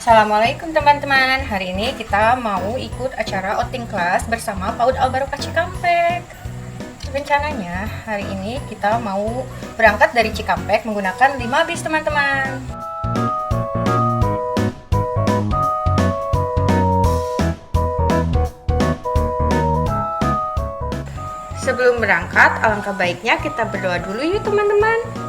Assalamualaikum teman-teman. Hari ini kita mau ikut acara outing kelas bersama PAUD Al-Barokah Cikampek. Rencananya hari ini kita mau berangkat dari Cikampek menggunakan 5 bis teman-teman. Sebelum berangkat, alangkah baiknya kita berdoa dulu yuk teman-teman.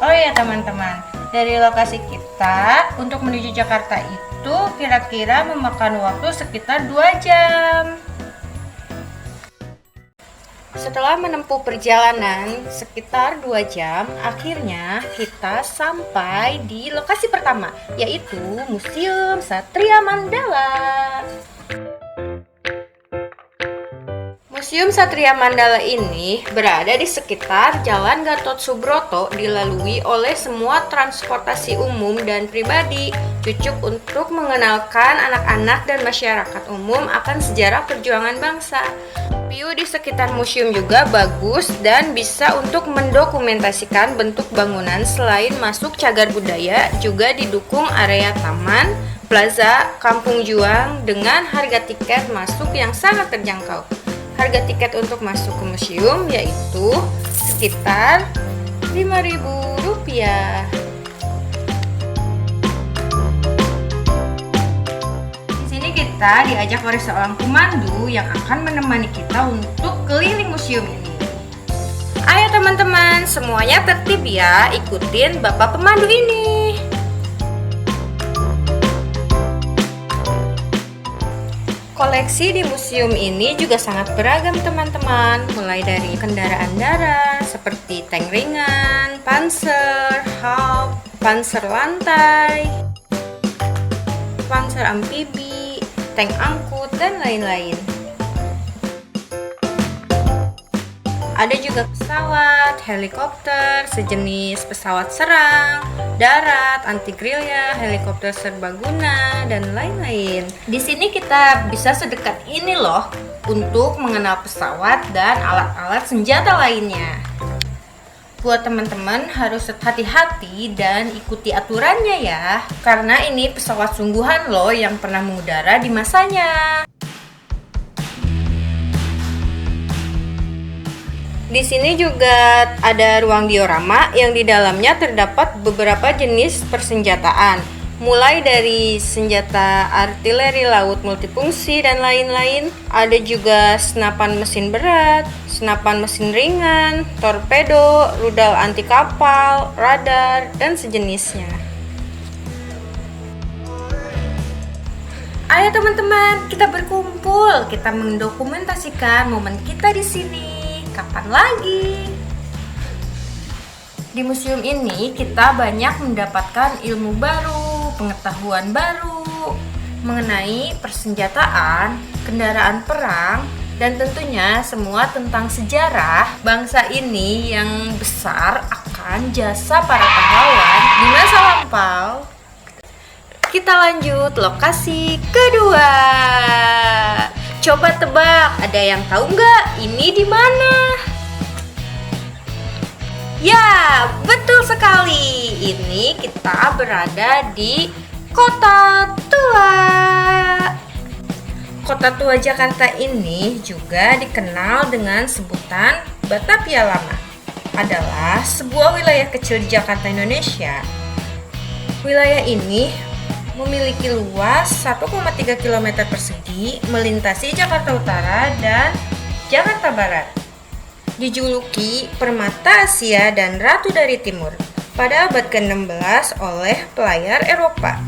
Oh ya teman-teman, dari lokasi kita untuk menuju Jakarta itu kira-kira memakan waktu sekitar 2 jam. Setelah menempuh perjalanan sekitar 2 jam, akhirnya kita sampai di lokasi pertama, yaitu Museum Satria Mandala. Museum Satria Mandala ini berada di sekitar Jalan Gatot Subroto, dilalui oleh semua transportasi umum dan pribadi, cocok untuk mengenalkan anak-anak dan masyarakat umum akan sejarah perjuangan bangsa. View di sekitar museum juga bagus dan bisa untuk mendokumentasikan bentuk bangunan. Selain masuk cagar budaya, juga didukung area taman, plaza, kampung juang dengan harga tiket masuk yang sangat terjangkau. Harga tiket untuk masuk ke museum yaitu sekitar Rp5.000. Di sini kita diajak oleh seorang pemandu yang akan menemani kita untuk keliling museum ini. Ayo teman-teman, semuanya tertib ya, ikutin Bapak pemandu ini. Koleksi di museum ini juga sangat beragam teman-teman, mulai dari kendaraan darat seperti tank ringan, panser, Haup, panser lantai, panser amfibi, tank angkut, dan lain-lain. Ada juga pesawat, helikopter, sejenis pesawat serang, darat, anti gerilya, helikopter serbaguna, dan lain-lain. Di sini kita bisa sedekat ini loh untuk mengenal pesawat dan alat-alat senjata lainnya. Buat teman-teman harus hati-hati dan ikuti aturannya ya, karena ini pesawat sungguhan loh yang pernah mengudara di masanya. Di sini juga ada ruang diorama yang di dalamnya terdapat beberapa jenis persenjataan, mulai dari senjata artileri laut multifungsi dan lain-lain. Ada juga senapan mesin berat, senapan mesin ringan, torpedo, rudal anti kapal, radar, dan sejenisnya. Ayo teman-teman, kita berkumpul, kita mendokumentasikan momen kita di sini. Kapan lagi? Di museum ini kita banyak mendapatkan ilmu baru, pengetahuan baru mengenai persenjataan, kendaraan perang, dan tentunya semua tentang sejarah bangsa ini yang besar akan jasa para pahlawan di masa lampau. Kita lanjut lokasi kedua. Coba tebak, ada yang tahu nggak ini di mana? Ya, betul sekali. Ini kita berada di Kota Tua. Kota Tua Jakarta ini juga dikenal dengan sebutan Batavia Lama. Adalah sebuah wilayah kecil di Jakarta, Indonesia. Wilayah ini memiliki luas 1,3 km persegi, melintasi Jakarta Utara dan Jakarta Barat. Dijuluki Permata Asia dan Ratu dari Timur pada abad ke-16 oleh pelayar Eropa.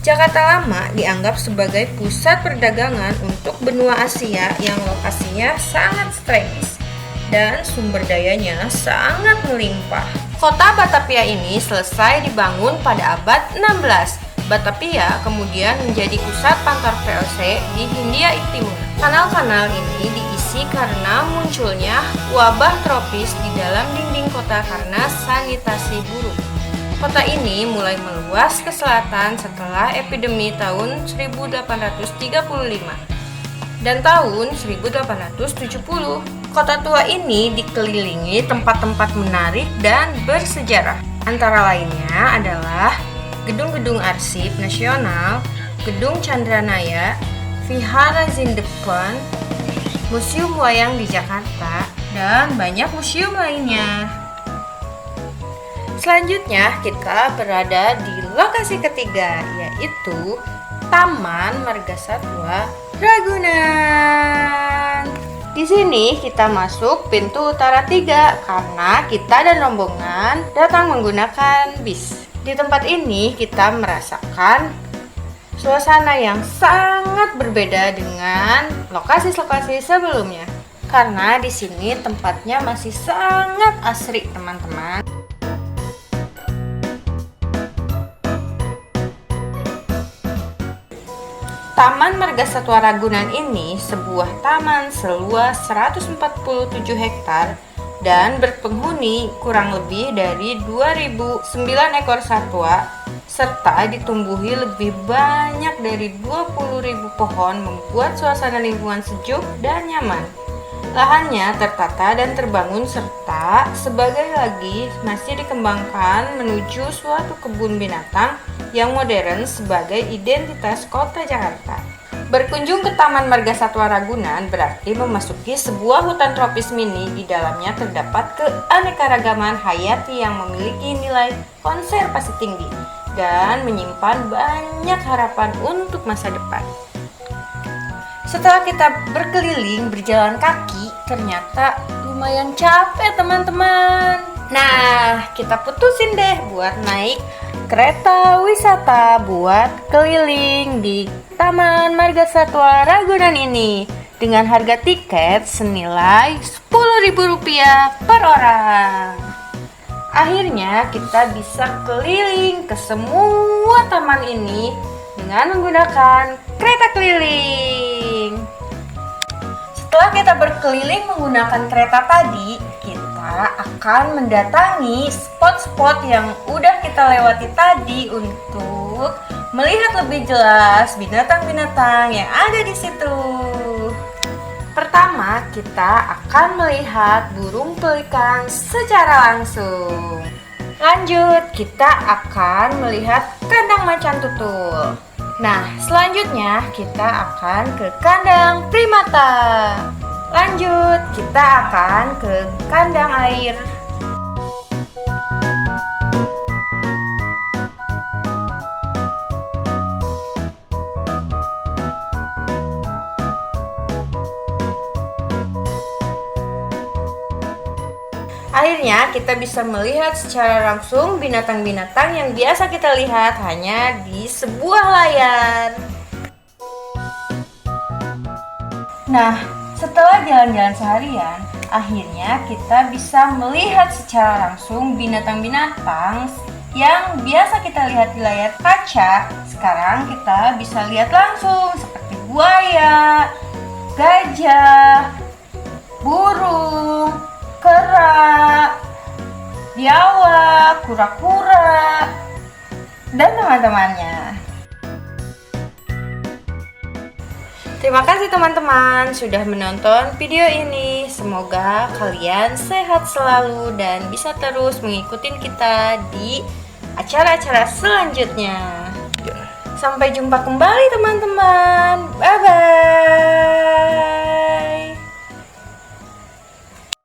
Jakarta Lama dianggap sebagai pusat perdagangan untuk benua Asia yang lokasinya sangat strategis dan sumber dayanya sangat melimpah. Kota Batavia ini selesai dibangun pada abad 16. Batavia kemudian menjadi pusat kantor VOC di Hindia Timur. Kanal-kanal ini diisi karena munculnya wabah tropis di dalam dinding kota karena sanitasi buruk. Kota ini mulai meluas ke selatan setelah epidemi tahun 1835. dan tahun 1870. Kota tua ini dikelilingi tempat-tempat menarik dan bersejarah. Antara lainnya adalah gedung-gedung arsip nasional, Gedung Chandranaya, Vihara Zindepan, Museum Wayang di Jakarta, dan banyak museum lainnya. Selanjutnya kita berada di lokasi ketiga, yaitu Taman Marga Satwa Ragunan. Di sini kita masuk pintu utara 3 karena kita dan rombongan datang menggunakan bis. Di tempat ini kita merasakan suasana yang sangat berbeda dengan lokasi-lokasi sebelumnya. Karena di sini tempatnya masih sangat asri, teman-teman. Taman Marga Satwa Ragunan ini sebuah taman seluas 147 hektar dan berpenghuni kurang lebih dari 2009 ekor satwa serta ditumbuhi lebih banyak dari 20.000 pohon membuat suasana lingkungan sejuk dan nyaman. Lahannya tertata dan terbangun serta sebagai lagi masih dikembangkan menuju suatu kebun binatang yang modern sebagai identitas kota Jakarta. Berkunjung ke Taman Marga Satwa Ragunan berarti memasuki sebuah hutan tropis mini. Di dalamnya terdapat keanekaragaman hayati yang memiliki nilai konservasi tinggi dan menyimpan banyak harapan untuk masa depan. Setelah kita berkeliling berjalan kaki, ternyata lumayan capek, teman-teman. Nah, kita putusin deh buat naik kereta wisata buat keliling di Taman Marga Satwa Ragunan ini dengan harga tiket senilai Rp10.000 per orang. Akhirnya kita bisa keliling ke semua taman ini dengan menggunakan kereta keliling. Setelah kita berkeliling menggunakan kereta tadi, kita akan mendatangi spot-spot yang udah kita lewati tadi untuk melihat lebih jelas binatang-binatang yang ada di situ. Pertama, kita akan melihat burung pelikan secara langsung. Lanjut, kita akan melihat kandang macan tutul. Nah, selanjutnya kita akan ke kandang primata. Lanjut, kita akan ke kandang air. Akhirnya kita bisa melihat secara langsung binatang-binatang yang biasa kita lihat hanya di sebuah layar. Nah, setelah jalan-jalan seharian, akhirnya kita bisa melihat secara langsung binatang-binatang yang biasa kita lihat di layar kaca. Sekarang kita bisa lihat langsung seperti buaya, gajah, burung, kera, biawak, kura-kura, dan teman-temannya. Terima kasih teman-teman sudah menonton video ini. Semoga kalian sehat selalu dan bisa terus mengikuti kita di acara-acara selanjutnya. Sampai jumpa kembali teman-teman. Bye-bye.